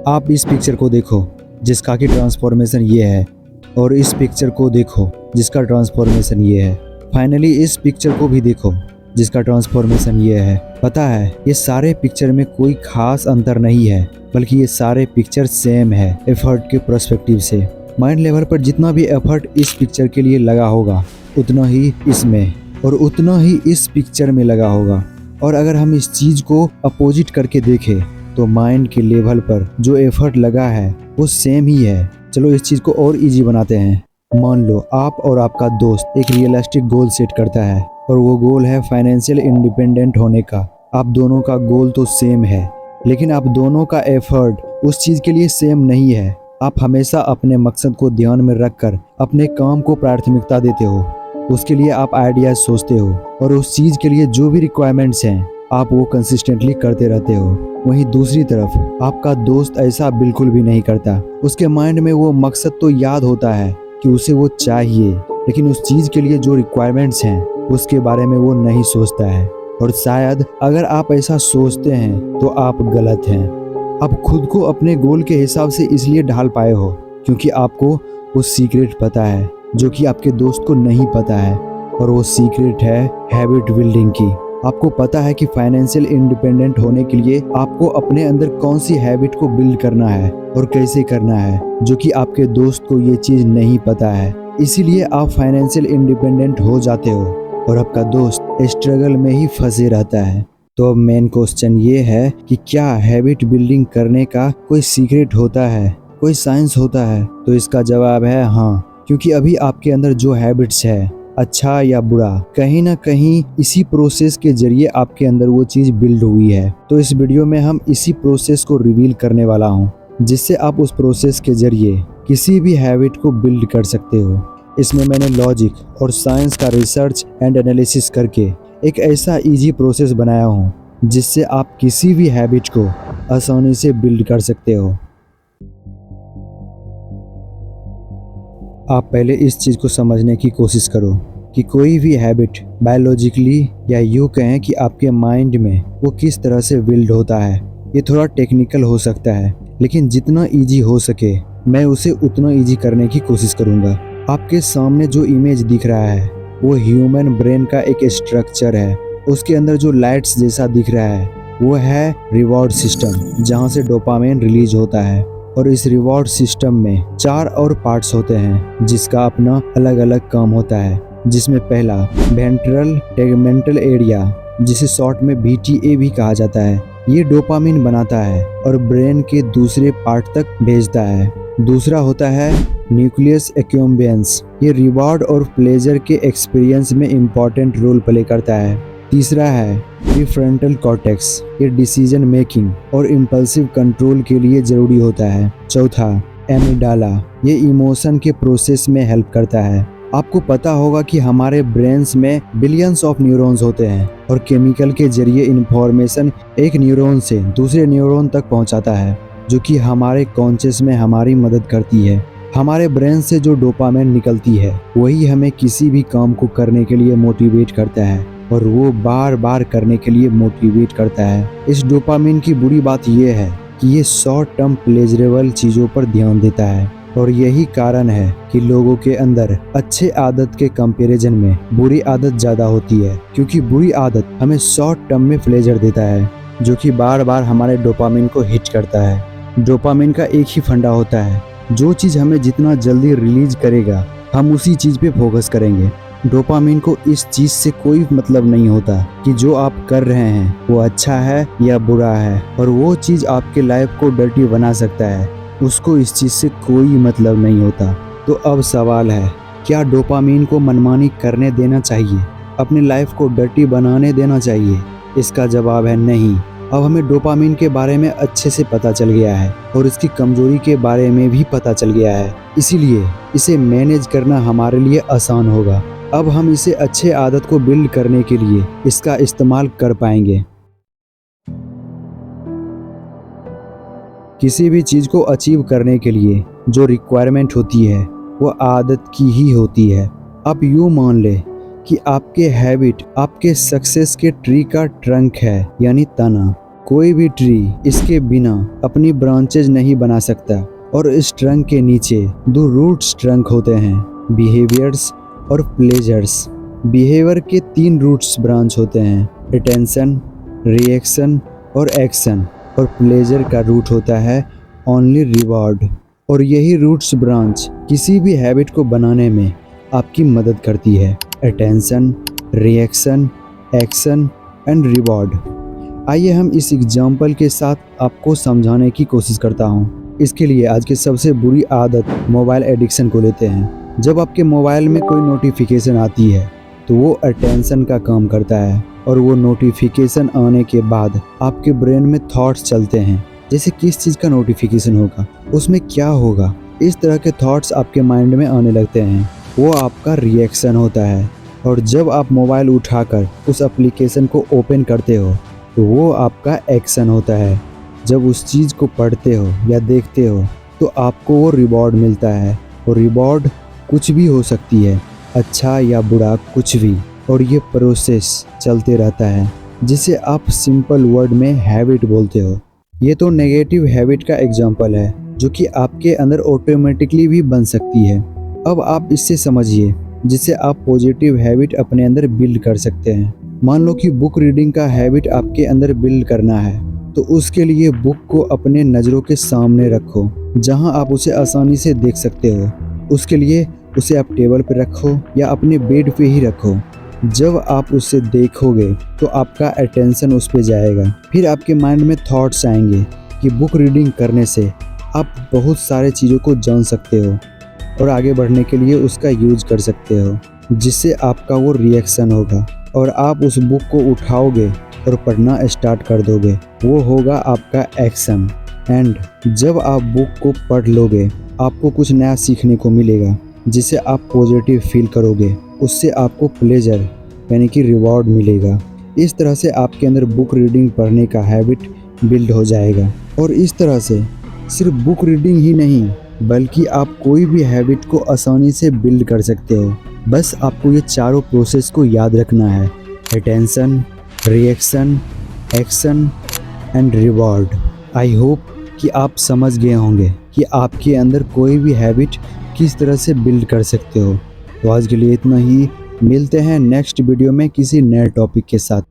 आप इस पिक्चर को देखो जिसका कि ट्रांसफॉर्मेशन ये है, और इस पिक्चर को देखो जिसका ट्रांसफॉर्मेशन ये है। फाइनली इस पिक्चर को भी देखो जिसका ट्रांसफॉर्मेशन ये है। पता है, ये सारे पिक्चर में कोई खास अंतर नहीं है, बल्कि ये सारे पिक्चर सेम है एफर्ट के पर्सपेक्टिव से। माइंड लेवल पर जितना भी एफर्ट इस पिक्चर के लिए लगा होगा, उतना ही इसमें और उतना ही इस पिक्चर में लगा होगा। और अगर हम इस चीज को अपोजिट करके देखें तो माइंड के लेवल पर जो एफर्ट लगा है वो सेम ही है। चलो इस चीज को और इजी बनाते हैं। मान लो आप और आपका दोस्त एक रियलिस्टिक गोल सेट करता है, और वो गोल है फाइनेंशियल इंडिपेंडेंट होने का। आप दोनों का गोल तो सेम है, लेकिन आप दोनों का एफर्ट उस चीज के लिए सेम नहीं है। आप हमेशा अपने मकसद को ध्यान में रखकर अपने काम को प्राथमिकता देते हो, उसके लिए आप आइडियाज सोचते हो, और उस चीज के लिए जो भी रिक्वायरमेंट्स हैं आप वो कंसिस्टेंटली करते रहते हो। वहीं दूसरी तरफ आपका दोस्त ऐसा बिल्कुल भी नहीं करता। उसके माइंड में वो मकसद तो याद होता है कि उसे वो चाहिए, लेकिन उस चीज के लिए जो रिक्वायरमेंट्स हैं उसके बारे में वो नहीं सोचता है। और शायद अगर आप ऐसा सोचते हैं तो आप गलत हैं। आप खुद को अपने गोल के हिसाब से इसलिए ढाल पाए हो क्योंकि आपको वो सीक्रेट पता है जो कि आपके दोस्त को नहीं पता है, और वो सीक्रेट है हैबिट बिल्डिंग की। आपको पता है कि फाइनेंशियल इंडिपेंडेंट होने के लिए आपको अपने अंदर कौन सी हैबिट को बिल्ड करना है और कैसे करना है, जो कि आपके दोस्त को ये चीज नहीं पता है। इसीलिए आप फाइनेंशियल इंडिपेंडेंट हो जाते हो और आपका दोस्त स्ट्रगल में ही फंसे रहता है। तो अब मेन क्वेश्चन ये है कि क्या हैबिट बिल्डिंग करने का कोई सीक्रेट होता है, कोई साइंस होता है? तो इसका जवाब है हाँ, क्योंकि अभी आपके अंदर जो हैबिट्स है, अच्छा या बुरा, कहीं ना कहीं इसी प्रोसेस के जरिए आपके अंदर वो चीज बिल्ड हुई है। तो इस वीडियो में हम इसी प्रोसेस को रिवील करने वाला हूँ, जिससे आप उस प्रोसेस के जरिए किसी भी हैबिट को बिल्ड कर सकते हो। इसमें मैंने लॉजिक और साइंस का रिसर्च एंड एनालिसिस करके एक ऐसा इजी प्रोसेस बनाया हूँ जिससे आप किसी भी हैबिट को आसानी से बिल्ड कर सकते हो। आप पहले इस चीज़ को समझने की कोशिश करो कि कोई भी हैबिट बायोलॉजिकली या यूँ कहें कि आपके माइंड में वो किस तरह से बिल्ड होता है। ये थोड़ा टेक्निकल हो सकता है, लेकिन जितना इजी हो सके मैं उसे उतना इजी करने की कोशिश करूँगा। आपके सामने जो इमेज दिख रहा है वो ह्यूमन ब्रेन का एक स्ट्रक्चर है। उसके अंदर जो लाइट्स जैसा दिख रहा है वो है रिवॉर्ड सिस्टम, जहाँ से डोपामाइन रिलीज होता है। और इस रिवॉर्ड सिस्टम में 4 और पार्ट्स होते हैं जिसका अपना अलग अलग काम होता है। जिसमें पहला वेंट्रल टेगमेंटल एरिया, जिसे शॉर्ट में VTA भी कहा जाता है, ये डोपामिन बनाता है और ब्रेन के दूसरे पार्ट तक भेजता है। दूसरा होता है न्यूक्लियस एक्यूम्बेंस, ये रिवॉर्ड और प्लेजर के एक्सपीरियंस में इम्पोर्टेंट रोल प्ले करता है। तीसरा है प्रीफ्रंटल कॉर्टेक्स, ये डिसीजन मेकिंग और इम्पल्सिव कंट्रोल के लिए जरूरी होता है। चौथा एमिडाला, ये इमोशन के प्रोसेस में हेल्प करता है। आपको पता होगा कि हमारे ब्रेन्स में बिलियंस ऑफ न्यूरॉन्स होते हैं और केमिकल के जरिए इंफॉर्मेशन एक न्यूरॉन से दूसरे न्यूरॉन तक पहुंचाता है, जो कि हमारे कॉन्शियस में हमारी मदद करती है। हमारे ब्रेन से जो डोपामाइन निकलती है वही हमें किसी भी काम को करने के लिए मोटिवेट करता है, और वो बार बार करने के लिए मोटिवेट करता है। इस डोपामिन की बुरी बात यह है कि ये शॉर्ट टर्म प्लेजरेबल चीज़ों पर ध्यान देता है, और यही कारण है कि लोगों के अंदर अच्छे आदत के कंपैरिजन में बुरी आदत ज़्यादा होती है, क्योंकि बुरी आदत हमें शॉर्ट टर्म में प्लेजर देता है, जो कि बार बार हमारे डोपामिन को हिट करता है। डोपामिन का एक ही फंडा होता है, जो चीज़ हमें जितना जल्दी रिलीज करेगा हम उसी चीज़ पे फोकस करेंगे। डोपामिन को इस चीज़ से कोई मतलब नहीं होता कि जो आप कर रहे हैं वो अच्छा है या बुरा है, और वो चीज़ आपके लाइफ को डर्टी बना सकता है, उसको इस चीज़ से कोई मतलब नहीं होता। तो अब सवाल है, क्या डोपामिन को मनमानी करने देना चाहिए, अपनी लाइफ को डर्टी बनाने देना चाहिए? इसका जवाब है नहीं। अब हमें डोपामिन के बारे में अच्छे से पता चल गया है और इसकी कमजोरी के बारे में भी पता चल गया है, इसीलिए इसे मैनेज करना हमारे लिए आसान होगा। अब हम इसे अच्छे आदत को बिल्ड करने के लिए इसका इस्तेमाल कर पाएंगे। किसी भी चीज़ को अचीव करने के लिए जो रिक्वायरमेंट होती है वो आदत की ही होती है। अब यूँ मान ले कि आपके हैबिट आपके सक्सेस के ट्री का ट्रंक है, यानी तना। कोई भी ट्री इसके बिना अपनी ब्रांचेज नहीं बना सकता और इस ट्रंक के नीचे 2 रूट्स ट्रंक होते हैं, बिहेवियर्स और प्लेजर्स। बिहेवियर के 3 रूट्स ब्रांच होते हैं, अटेंशन, रिएक्शन और एक्शन। और प्लेजर का रूट होता है ओनली रिवॉर्ड। और यही रूट्स ब्रांच किसी भी हैबिट को बनाने में आपकी मदद करती है, attention, reaction, action and reward. आइए हम इस एग्जाम्पल के साथ आपको समझाने की कोशिश करता हूँ। इसके लिए आज की सबसे बुरी आदत मोबाइल एडिक्शन को लेते हैं। जब आपके मोबाइल में कोई नोटिफिकेशन आती है तो वो अटेंशन का काम करता है, और वो नोटिफिकेशन आने के बाद आपके ब्रेन में थॉट्स चलते हैं, जैसे किस चीज़ का नोटिफिकेशन होगा, उसमें क्या होगा। इस तरह के थॉट्स आपके माइंड में आने लगते हैं, वो आपका रिएक्शन होता है। और जब आप मोबाइल उठाकर उस एप्लीकेशन को ओपन करते हो तो वो आपका एक्शन होता है। जब उस चीज़ को पढ़ते हो या देखते हो तो आपको वो रिवॉर्ड मिलता है, और रिवॉर्ड कुछ भी हो सकती है, अच्छा या बुरा, कुछ भी। और ये प्रोसेस चलते रहता है, जिसे आप सिंपल वर्ड में हैबिट बोलते हो। ये तो नेगेटिव हैबिट का एग्जाम्पल है, जो कि आपके अंदर ऑटोमेटिकली भी बन सकती है। अब आप इससे समझिए, जिससे आप पॉजिटिव हैबिट अपने अंदर बिल्ड कर सकते हैं। मान लो कि बुक रीडिंग का हैबिट आपके अंदर बिल्ड करना है, तो उसके लिए बुक को अपने नज़रों के सामने रखो, जहां आप उसे आसानी से देख सकते हो। उसके लिए उसे आप टेबल पर रखो या अपने बेड पे ही रखो। जब आप उसे देखोगे तो आपका अटेंशन उस पे जाएगा। फिर आपके माइंड में थॉट्स आएंगे कि बुक रीडिंग करने से आप बहुत सारे चीज़ों को जान सकते हो और आगे बढ़ने के लिए उसका यूज कर सकते हो, जिससे आपका वो रिएक्शन होगा और आप उस बुक को उठाओगे और पढ़ना स्टार्ट कर दोगे। वो होगा आपका एक्शन। एंड जब आप बुक को पढ़ लोगे, आपको कुछ नया सीखने को मिलेगा, जिसे आप पॉजिटिव फील करोगे। उससे आपको प्लेजर यानी कि रिवॉर्ड मिलेगा। इस तरह से आपके अंदर बुक रीडिंग पढ़ने का हैबिट बिल्ड हो जाएगा। और इस तरह से सिर्फ बुक रीडिंग ही नहीं, बल्कि आप कोई भी हैबिट को आसानी से बिल्ड कर सकते हो। बस आपको ये चारों प्रोसेस को याद रखना है, attention, reaction, action and reward. I hope कि आप समझ गए होंगे कि आपके अंदर कोई भी हैबिट किस तरह से बिल्ड कर सकते हो। तो आज के लिए इतना ही। मिलते हैं नेक्स्ट वीडियो में किसी नए टॉपिक के साथ।